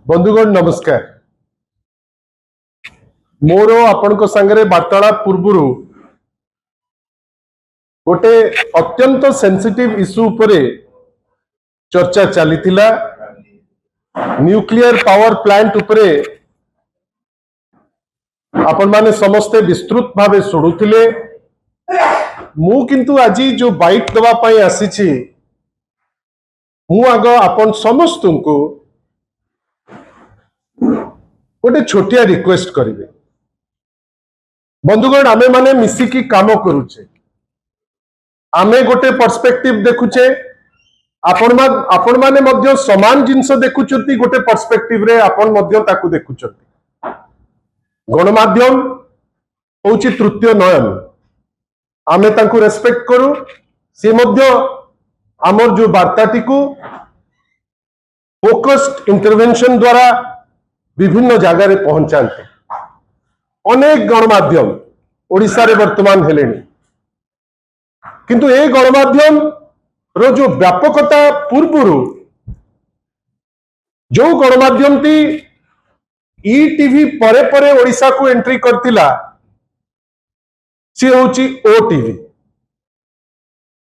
बंधुगण नमस्कार। मोर आपण सांगरे वार्तालाप पूर्व गोटे अत्यंत सेंसिटिव इश्यू उपरे चर्चा चली न्यूक्लियर पावर प्लांट उपरे आपण माने समस्ते विस्तृत भावे शुणुथिले। मु किंतु आज जो बाइट दवा पाई आसी मु आग आपण समस्त को गोटे छोटिया रिक्वेस्ट करिवे। बंधुगण आमे माने मिसिकी काम करूचे, आमे गोटे पर्सपेक्टिव देखुचे, आपण माने मध्य समान जिंस देखुचती गोटे पर्सपेक्टिव रे आपण मध्य ताकू देखुचती। गणमाध्यम होची तृतीय नयन, आमे ताकू रेस्पेक्ट करू। से मध्य आमर जो वार्ताटी को फोकस्ड इंटरवेंशन द्वारा विभिन्न जगार रे पहुंचाते। अनेक गणमाध्यम ओडिशा रे वर्तमान हेलेनी, किंतु ए गणमाध्यम रो जो व्यापकता पूर्वरु जो गणमाध्यम टी ईटीवी परे परे ओडिशा को एंट्री करतिला सी होची ओटीवी।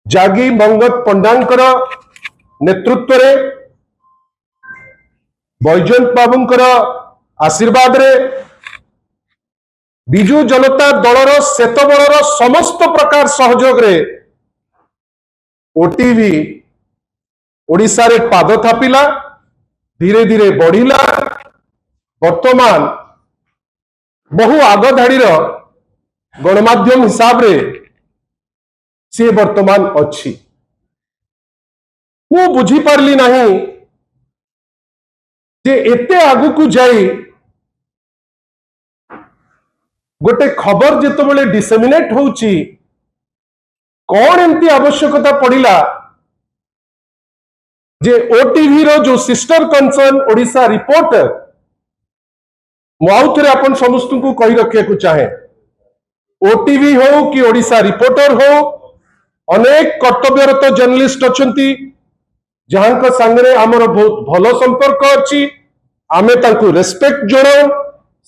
जागी मंगत पंडांकर नेतृत्व रे बैजयंत बाबूंकर आशीर्वाद रे बिजू जनता दलर सेतबलर समस्त प्रकार सहयोग रे ओटीवी ओडिशा रे पाद थापिला, धीरे धीरे बढ़िला। वर्तमान बहु आगधाड़ी गणमाध्यम हिसाब रे से वर्तमान अच्छी। मु बुझी पारली नहीं जे एते आगु को जाई गोटे खबर जेतबेले डिसेमिनेट होउची कौन एमती आवश्यकता पड़िला जे ओटीवी रो जो सिस्टर कंसर्न ओडिशा रिपोर्टर मुआउथरे अपन समस्त को कही रखे को चाहे। ओटीवी हो कि ओडिशा रिपोर्टर हो, अनेक कर्तव्यरत जर्नलिस्ट अछंती जहां संगे आमर बहुत भलो संपर्क अच्छी। आमे तांकु रेस्पेक्ट जणाऊ,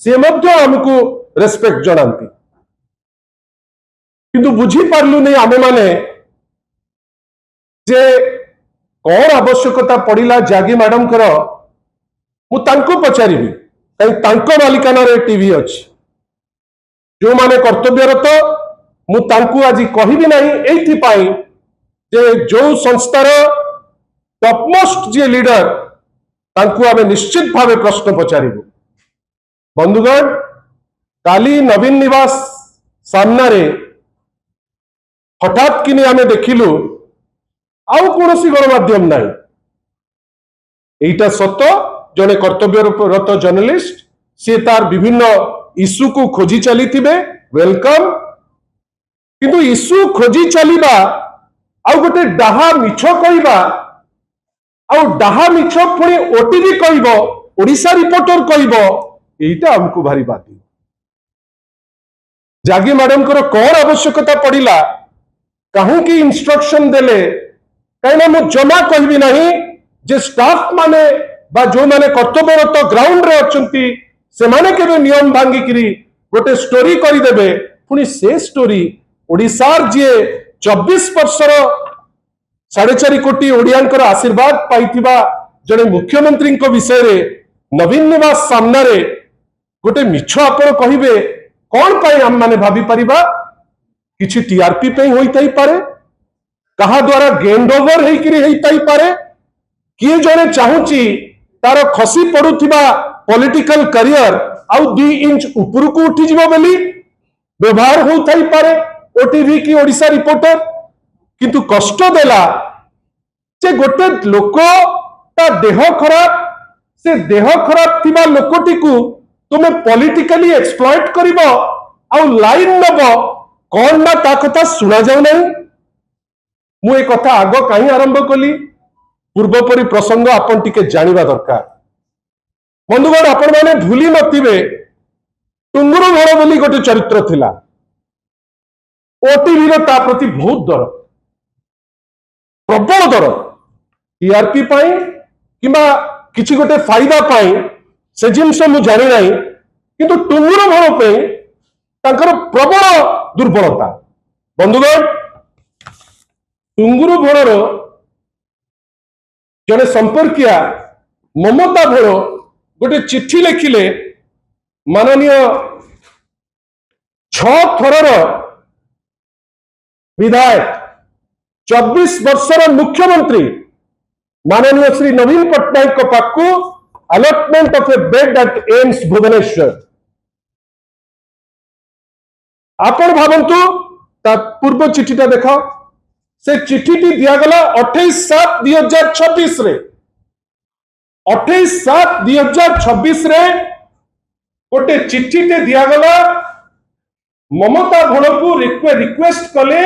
से मध्य हमको रेस्पेक्ट जनांती। किंतु बुझी पारलु नहीं आमे माने जे कौन आवश्यकता पड़िला जागी मैडम कर मु तांको पचारिबी, कहीं तांको मालिकाना रे टीवी अच्छी। जो माने कर्तव्यरत मु तांको आज कहिबी नहीं एथि पाई जे जो संस्थार टॉपमोस्ट जे लीडर तांको आमे निश्चित भावे प्रश्न पचारिबु। बंधुगण काली नवीन निवास सामना रे हठात किने आमे देखिलु आउ कोनोसी गणमाध्यम नहीं। एटा सत जने कर्तव्यरत जर्नलिस्ट से तार विभिन्न इश्यू को खोजी चली थिबे, वेलकम। किंतु इश्यू खोजी चलीबा आउ गोटे डाहा मिछ कहिबा आउ डाहा मिछ पुणी ओटीवी कहइबो, ओडिशा रिपोर्टर कहइबो, एटा हमको भारी बाती। जागी मैडम कर कौन आवश्यकता पड़िला, कहूं की इंस्ट्रक्शन देले, कहीं मु जमा कहबी नहीं जे स्टाफ माने बा जो माने कर्तव्यरत ग्राउंड रे अछंती से माने केबे नियम भांगी किरी गोटे स्टोरी करी देबे। पुणी से स्टोरी ओडिशार जे 24 वर्षर 4.5 कोटी ओडियांकर आशीर्वाद पाइथिबा जने मुख्यमंत्री को विषय रे नवीन निवास सामना रे गोटे मिछ आपण कहिबे कौन पाई हम माने भाभी परिबा किछि टीआरपी पे होई थाई पारे, कहा द्वारा गेंड ओवर हेकिरी हेई थाई पारे, किए जने चाहूची तार खसी पड़ुथिबा पॉलिटिकल करियर आउ 2 इंच ऊपर को उठी जिवो बेली व्यवहार हो थाई पारे ओटीवी की ओडिशा रिपोर्टर। किंतु कष्ट देला जे गोटे लोक ता देह खराब, से देह खराब थिबा लोकटी को तुमे पॉलिटिकली एक्सप्लॉइट करिवो आउ लाइन नबो कौन ना ता कथा सुना जाऊ नहीं। मु ए कथा आग कहीं आरंभ कली पूर्वपरी प्रसंग आपण टिके जानिबा दरकार। बंधुगण आपण माने भूली नथिबे टुंगुरु घर बोली गोटे चरित्र थिला, ओटीवी रो ता प्रति बहुत दर, प्रबल दर, टीआरपी पाई किंबा किछि गोटे फायदा पाई से जिनस मु जानी ना किंतु टुंगुर भण पे तांकर प्रबल दुर्बलता बंधुगण टुंगुर भणर जने संपर्किया ममता भण गोटे चिट्ठी लिखिले माननीय 6 थरर विधायक 24 वर्षर मुख्यमंत्री माननीय श्री नवीन पट्टनायक पाखु allotment of a bed at AIIMS Bhubaneswar आपण भावंतु पूर्व चिठीटा देख से चिठी दिगला 28/7/2026 रे 28/7/2026 रे गोटे चिठी दिगला ममता भण को रिक्वेस्ट कले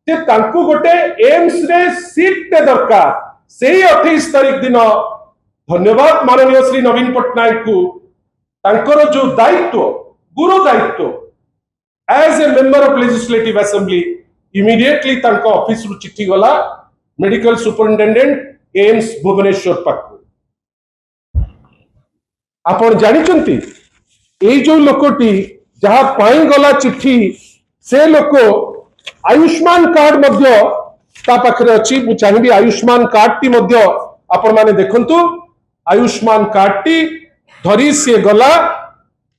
जे तांकु गोटे एम्स रे सीट टे दरकार से 28 तारीख दिन धन्यवाद माननीय श्री नवीन पट्टनायक को तांकर जो दायित्व गुरु दायित्व as a member of legislative assembly immediately तांको ऑफिस रु चिट्ठी गला मेडिकल सुपरिटेंडेंट एम्स भुवनेश्वर पाखु आपण जानि चंती ए जो लोकटी जहां पाई गला चिट्ठी से लोक आयुष्मान कार्ड मध्य ता पाखरे अछि मु चाहिबी आयुष्मान कार्ड टी मध्य आपण माने देखंतु आयुष्मान कार्ड टी धरी से गला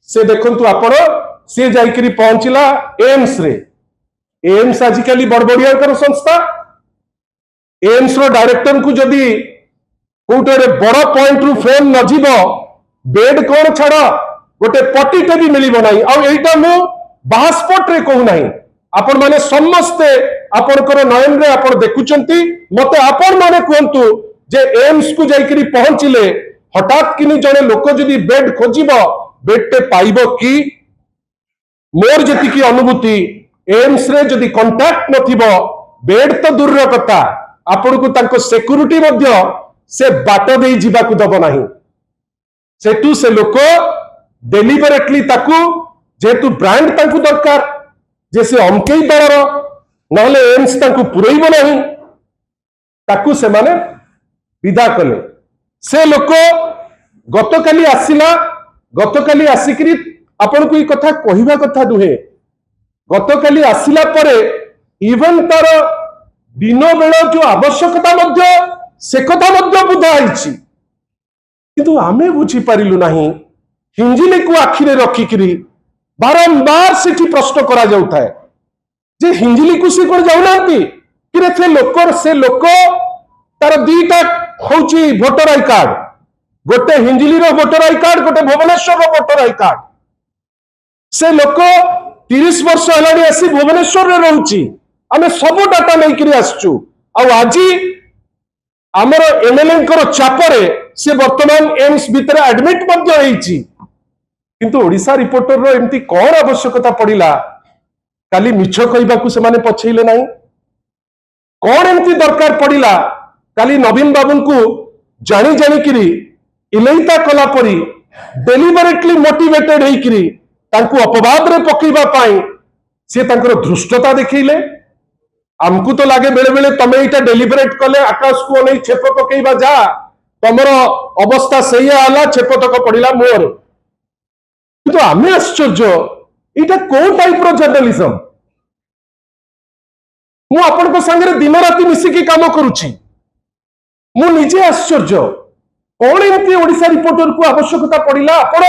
से देखंतु आपण से जाइकरी पहुंचला एम्स रे एम्स आजिकली बड़बड़िया संस्था एम्स रो डायरेक्टर को जदि कोटे बड़ पॉइंट रु फोन न जीवो बेड कौन छाड़ गोटे पटीटे भी मिलिबो नाही आ एटा मु बास्पोर्ट रे कहू नाही आपण माने समस्ते आपणकर नयन रे आपण देखुचंती मते आपण माने कहंतु जे एम्स को जाइकरी पहुंचिले हठात किनी जने लोक जदि बेड खोजिबो बेड टे पाइबो की मोर जति की अनुभूति एम्स रे जदि कांटेक्ट नथिबो बेड तो दूर रो कथा आपण को तांको सिक्युरिटी मध्य से बाट दे जीवा को दबो नाही सेटू से लोक डेलिबरेटली ताकू जेतु ब्रांड तांकु दरकार जे से अमकेई दलर नहले एम्स तांकु पुरैबो नाही ताकू से माने विदा कले से लोक गतकाली आसिकरी आपण को ई कथा कहिबा कथा दुहे गतकाली आसिला परे इवन तार दिन बेल जो आवश्यकता मध्य से कथा मध्य बुझा आइछि किंतु आमे बुझी पारिलु नाही हिंजिली को आखिरे रखिकरी बारंबार सिठी प्रश्न करा जाउथाय जे हिंजिली को से कोन जाउनांती कि से लोक तार दीटा होची वोटर आई कार्ड गोटे हिंजिली रो वोटर आई कार्ड गोटे भुवनेश्वर रो वोटर आई कार्ड से लोक 30 वर्ष हेलानी आसी भुवनेश्वर रे रहउची आमे सब डाटा नै करी आसचू आ आजी हमर एमएलए कर चापरे से वर्तमान एम्स भीतर एडमिट मध्य होईची किंतु ओडिसा रिपोर्टर रो एमती कोन आवश्यकता पड़िला काली मिछ कहिबा को से माने पछैले नाही कोन एमती दरकार पड़िला काली नवीन बाबू को जानी जानी करी इलैता कला परी डेलिबरेटली मोटिवेटेड हेकरी तांकु अपवाद रे पकईबा पाई से तांकर धृष्टता देखैले हमकु तो लागे बेले बेले तमे इटा डेलिबरेट कले आकाश को नै छेप पकईबा जा तमर अवस्था सही आला छेप तक पड़िला मोर किंतु आमे आश्चर्य इटा को टाइप रो जर्नलिज्म मु आपन को संगे दिन राति मिसी की काम करूची मु निजे आश्चर्य कौन एमती ओडिसा रिपोर्टर को आवश्यकता पड़िला आपण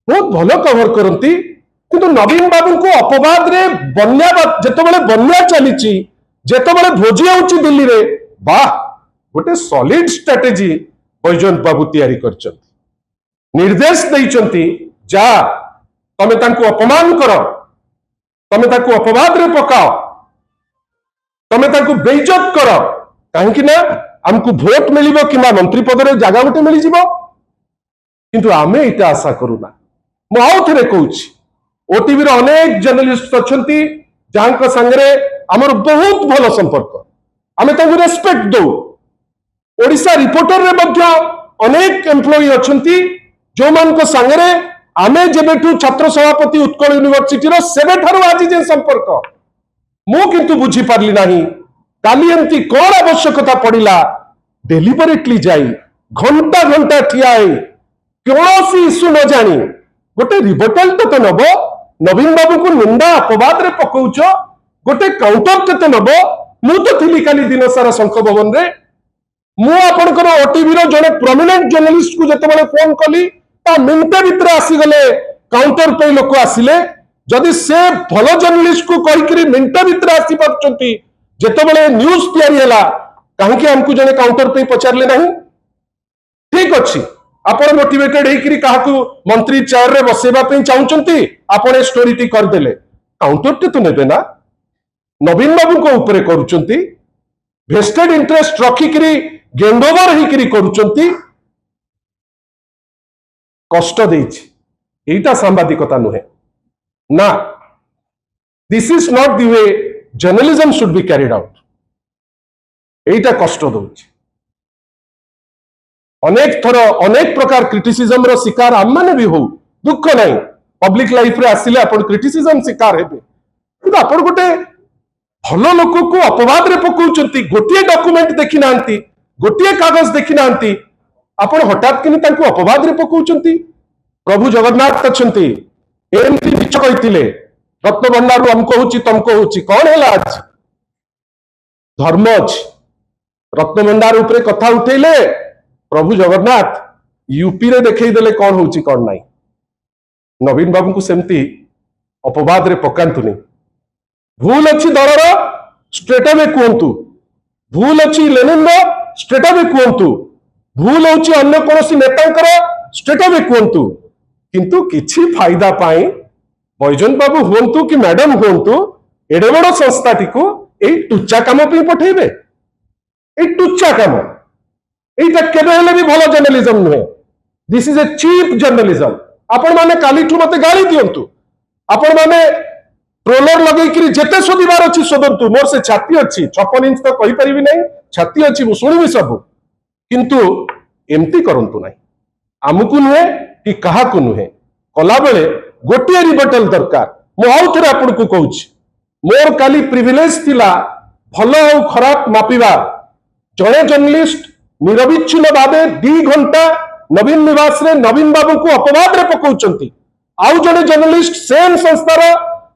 बहुत भलो कवर करती किंतु नवीन बाबू को अपवाद रे बन्या जेतबेले बन्या चलीची जेतबेले भोजी आउची दिल्ली रे वाह गोटे सॉलिड स्ट्रेटेजी बैजयंत बाबू तैयारी करचंती निर्देश दैचंती जा तमे तांको अपमान करो तमे तांको अपवाद रे पकाओ तमे तांको बेइज्जत करो काहे कि ना हमको भोट मिलिबो किमा मंत्री पद रे जागा गोटे मिली जिवो किंतु आमे इटा आशा करूना मु आउ थरे कहूची ओटीवी रो अनेक जर्नलिस्ट अछंती जांको संगरे हमर बहुत भलो संपर्क आमे तांको रेस्पेक्ट दो ओडिसा रिपोर्टर रे मध्य अनेक एम्प्लॉई अछंती जो मान को संगरे आमे जेबेठु छात्र सभापति उत्कल यूनिवर्सिटी रो सेबे थारो आजि जे संपर्क मु किंतु बुझी पारली नाही काली एमती कोन आवश्यकता पड़िला डेलिबरेटली जाई घंटा घंटा ठियाई कौन सी इश्यू न जानी गोटे रिबटल तो नब नवीन बाबू को निंदा अपवाद रे पकाउछ गोटे काउंटर केते नब मु तो थिली काली दिन सारा शंख भवन रे मु आपनकर ओटीवी रो जने प्रोमिनेंट जर्नलिस्ट को जते बेले फोन कली ता मिनटे भीतर आसी गले काउंटर पे लोक आसिले जदि से भलो जर्नलिस्ट को कहि करी मिनटे भीतर आसी परचंती जते बेले न्यूज़ तैयारी हला काहे कि हमकु जने काउंटर पे पचारले नहीं ठीक अछि आपण मोटिवेटेड हेकरी काहाकू मंत्री चेयर रे बसेबा पे चाहउचंती आपण ए स्टोरी टी कर देले काउंटर टे तो नेबे ना नवीन बाबू को ऊपर करूचंती वेस्टेड इंटरेस्ट रखिकरी गेंडोवर हेकरी करूचंती कष्ट देछि एटा सांबादिकता नुहे ना this is not the way journalism should be carried out एटा कष्ट दोछि अनेक थर अनेक प्रकार क्रिटिसिज्म रो शिकार आम माने भी हो दुख नहीं पब्लिक लाइफ रे आसिले आपण क्रिटिसिज्म शिकार हेबे किंतु आपण गोटे भलो लोक को अपवाद रे पकाउचंती गोटिए डॉक्यूमेंट देखि नांती गोटिए कागज देखि नांती आपण हठात किनि तांको अपवाद रे पकाउचंती प्रभु जगन्नाथ अछंती एमती मिछ कहितिले रत्न भंडारु हमको होची तुमको होची कौन हैला आज धर्म अछि रत्न भंडार ऊपर कथा उठेले प्रभु जगन्नाथ यूपी रे देखई देले कौन होची कौन नाही नवीन बाबू को सेमती अपवाद रे पकांतुनी भूल अच्छी दलर स्ट्रेट अवे कहतु भूल अच्छी लेनिन स्ट्रेट अवे कहतु भूल होची अन्य कोनोसी नेतांकर स्ट्रेट अवे कहतु किंतु किछि फायदा पाई बैजन बाबू हुंतु कि मैडम हुंतु एडे बड़ संस्थाटी को एई टुच्चा काम पे पठेबे एई टुच्चा काम एटा केबे हेले भी भलो जर्नलिज्म नुहे this is a cheap journalism आपण माने काली ठु मते गाली दियंतु आपण माने ट्रोलर लगेकरी जेते सोदिबार अछि सोदंतु मोर से छाती अछि 56 इंच तो कहि परिबि नै छाती अछि मु सुनिबि सब किंतु एमती करंतु नै आमुकु नुहे कि काहाकु नुहे कला बेले गोटिए रिबटल दरकार मु आउ थरे आपण को कहूछि मोर काली प्रिविलेज थिला भलो और खराब मापिबा जणे जर्नलिस्ट निरविच्छिन्न भावे 2 घंटा नवीन निवास रे नवीन बाबू को अपवाद रे पकाउचंती आउ जणे जर्नलिस्ट सेम संस्थार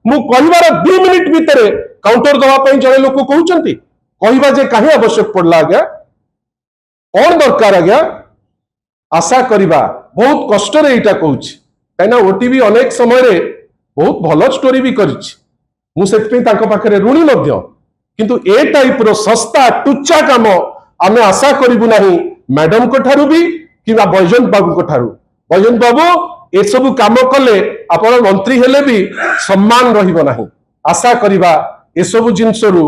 मु कहिबार 2 मिनिट भितर काउंटर दवा पई जणे लोक कहउचंती कहिबा जे काहे आवश्यक पड़ला आज्ञा कौन दरकार आज्ञा आशा करिबा बहुत कष्ट रे एटा कहउछि काइना ओटीवी अनेक समय रे बहुत भलो स्टोरी भी करिछि मु सेत पे ताको पाखरे ऋणी मध्य किंतु ए टाइप रो सस्ता टुच्चा काम आमे आशा करिबु नाही मैडम को ठारू भी किबा बैजंत बाबू को ठारू बैजंत बाबू ए सब काम कले आपण मंत्री हेले भी सम्मान रहिबो नाही आशा करिबा ए सब जिंसरु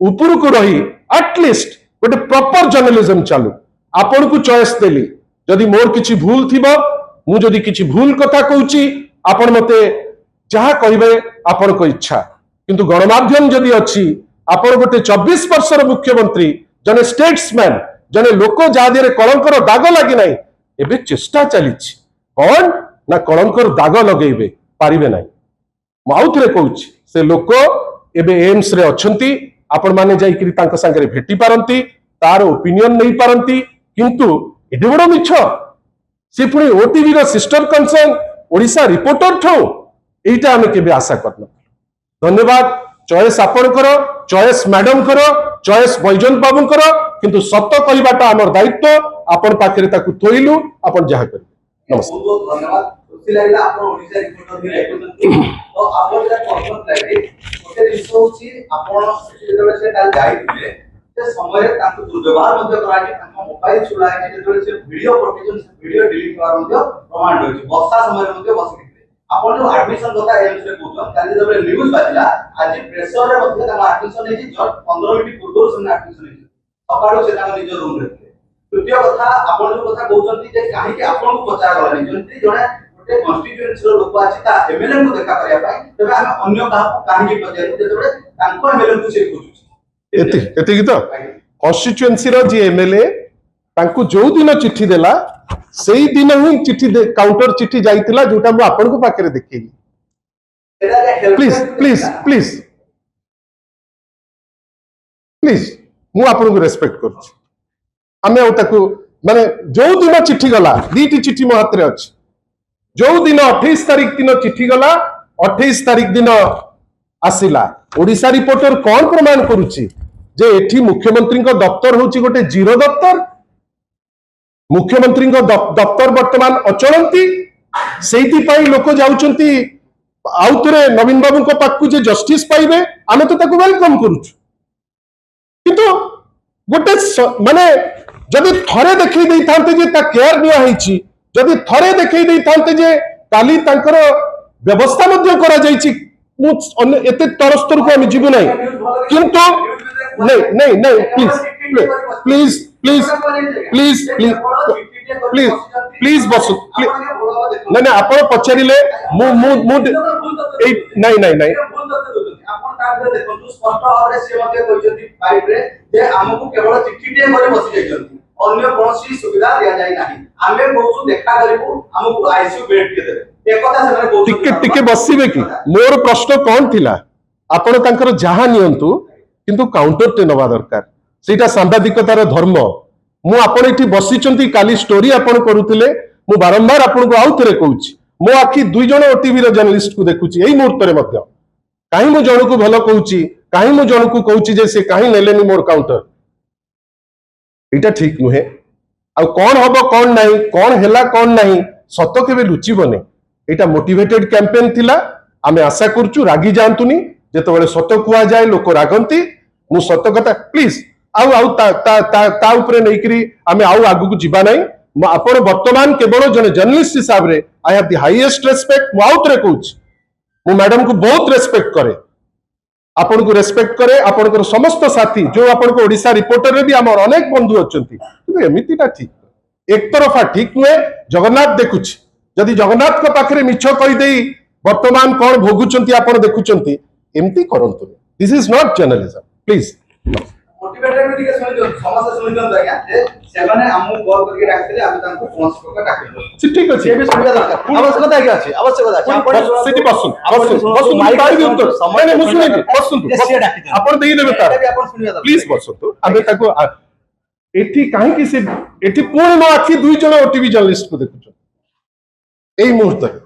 ऊपर को रही एटलिस्ट गोटे प्रॉपर जर्नलिज्म चालू आपण को चॉइस देली जदि मोर किछि भूल थिबो मु जदि किछि भूल कथा कहूची आपण मते जहा कहिबे आपण को इच्छा किंतु गणमाध्यम जदि अछि आपण गोटे 24 वर्षर मुख्यमंत्री जने स्टेट्समैन जने लोक जा दिरे कलंकर दाग लागि नाही एबे चेष्टा चलीछि कौन ना कलंकर दाग लगेबे पारिबे नाही माउथरे कहूछि से लोक एबे एम्स रे अछंती आपण माने जाई करी तांका संगे भेटी पारंती तार ओपिनियन नै पारंती किंतु एडे बड़ मिछ से पुणी ओटीवी रो सिस्टर कंसर्न ओडिसा रिपोर्टर ठो एटा हमें केबे आशा करन धन्यवाद चॉइस आपण करो चॉइस मैडम करो चॉइस बैजंत बाबू करो किंतु सत्य कहबाटा हमर दायित्व आपण पाखरे ताकू थोइलु आपण जहा कर नमस्कार बहुत धन्यवाद खुशी लागला आपण ओडिसा रिपोर्टर भी लेखुछन तो आपण जा कॉन्फरेंस लागे ओते रिसो छी आपण जेतबे से काल जाइथिले से समय ताकू दुर्व्यवहार मध्ये कराके ताका मोबाइल चुलाके जेतबे से वीडियो प्रोटेक्शन वीडियो डिलीट करवार मध्ये प्रमाण होछि वर्षा समय मध्ये बसिथिले आपण जो एडमिशन कथा एम्स रे कहउछन काली जेतबे न्यूज़ बाजिला आज प्रेसर रे मध्ये ताका एडमिशन हेछि जस्ट 15 मिनिट पूर्व से एडमिशन हेछि सकाळो से ताका निज रूम रे द्वितीय कथा आपण जो कथा कहउछन जे काहे कि आपण को पचार गलानी जंती जणे गोटे कॉन्स्टिट्यूएंसी रो लोक अछि ता एमएलए को देखा करिया पाई तबे हम अन्य का काहे कि पचार जेतबे तांको एमएलए को से कहउछि एति की तो कॉन्स्टिट्यूएंसी रो जे एमएलए तांको जो दिन चिट्ठी देला सेही दिन ही चिट्ठी काउंटर चिट्ठी जाइतिला जोटा मु आपन को पाखरे देखैली प्लीज प्लीज प्लीज प्लीज मु आपन को रेस्पेक्ट करछि आमे ओ ताको माने जो दिन चिट्ठी गला दीटी चिट्ठी मो हाथ रे अछि जो दिन 28 तारीख दिन चिट्ठी गला 28 तारीख दिन आसिला ओडिशा रिपोर्टर कौन प्रमाण करुछि जे एठी मुख्यमंत्री दफ्तर होछि गोटे जीरो दफ्तर मुख्यमंत्री दफ्तर वर्तमान अचलती से लोक जाउछंती आउथरे नवीन बाबू को पाखु जे जस्टिस पाइबे आमे तो ताको वेलकम करूछु किंतु गोटे माने जदि थरे देखै दै थांते जे ता केयर निया हिची जदि थरे देखै दै थांते जे काली तांकर व्यवस्था मध्ये करा जाईची एते तरस्तर को हम जीवु नै किंतु नहीं please please please please please please बस नहीं नहीं आप पचारे नहीं नहीं नहीं टिके बसबे कि मोर प्रश्न कौन थिला आपण तांकर जहा नियंतु किंतु काउंटर टे नवा दरकार सेटा सांबादिकतार धर्म मु आपण एठी बसिचंती काली स्टोरी आपण करूथिले मु बारंबार आपण को आउ थरे कहूची मो आखि दुई जण ओटीवी रो जर्नलिस्ट को देखुची एई मुहूर्त रे मध्य काहे मु जण को भलो कहूची काहे मु जण को कहूची जे से काहे नेलेनी मोर काउंटर एटा ठीक नुहे आ कोन हबो कोन नाही कोन हेला कोन नाही सत केबे लुचिबने एटा मोटिवेटेड कैंपेन थिला आमे आशा करचु रागी जानतुनी जेतबेले सत कुआ जाय लोक रागंती मु सत कथा प्लीज आउ आउ ता ऊपर नैकरी आमे आउ आगु को जिबा नाही आपण वर्तमान केवल जने जर्नलिस्ट हिसाब रे I have the highest respect मु आउतरे कहूच मु मैडम को बहुत रेस्पेक्ट करे आपण को रेस्पेक्ट करे आपण को समस्त साथी जो आपण को ओडिशा रिपोर्टर रे भी हमर अनेक बंधु अछंती किंतु एमितिटा ठीक एक तरफा ठीक नुहे जगन्नाथ देखुची जदि जगन्नाथ को पाखरे मिछ कहि देई वर्तमान कोन भोगुचंती आपण देखुचंती एमती करंतु this is not journalism please motivated भी के सुनि समस्त सुनि दन आज्ञा जे सेमाने हमु कॉल करके डाकथिले आमे तांको फोन करके डाकिलो ठीक अछि ये भी सुनिया दरकार आवश्यकता है अछि आवश्यकता अछि आपण सिटी बसुन बसुन माइक आइ उत्तर समय ने मुसुनि बसुन आपण देई देबे तार प्लीज बसुन आमे ताको एठी काहे कि से एठी पूर्ण आखि दुई जण ओटीवी जर्नलिस्ट को देखुछ एई मुहूर्त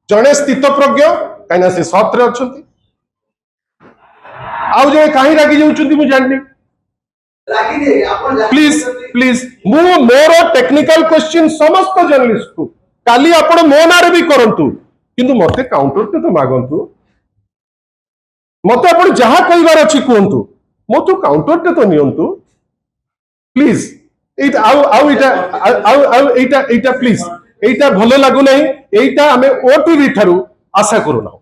जणे स्थित प्रज्ञ काइना से सत्र अछंती आउ जे काहे रागी जाउचंती मु जाननी प्लीज प्लीज मु मोर टेक्निकल क्वेश्चन समस्त जर्नलिस्ट को काली आपण मो नारे भी करंतु किंतु मते काउंटर ते तो मागंतु मते आपण जहा कहिबार अछि कोंतु मो तो काउंटर ते तो नियंतु प्लीज एटा आउ एटा प्लीज एटा भलो लागु नहीं एटा हमें ओटीवी थारु आशा करू ना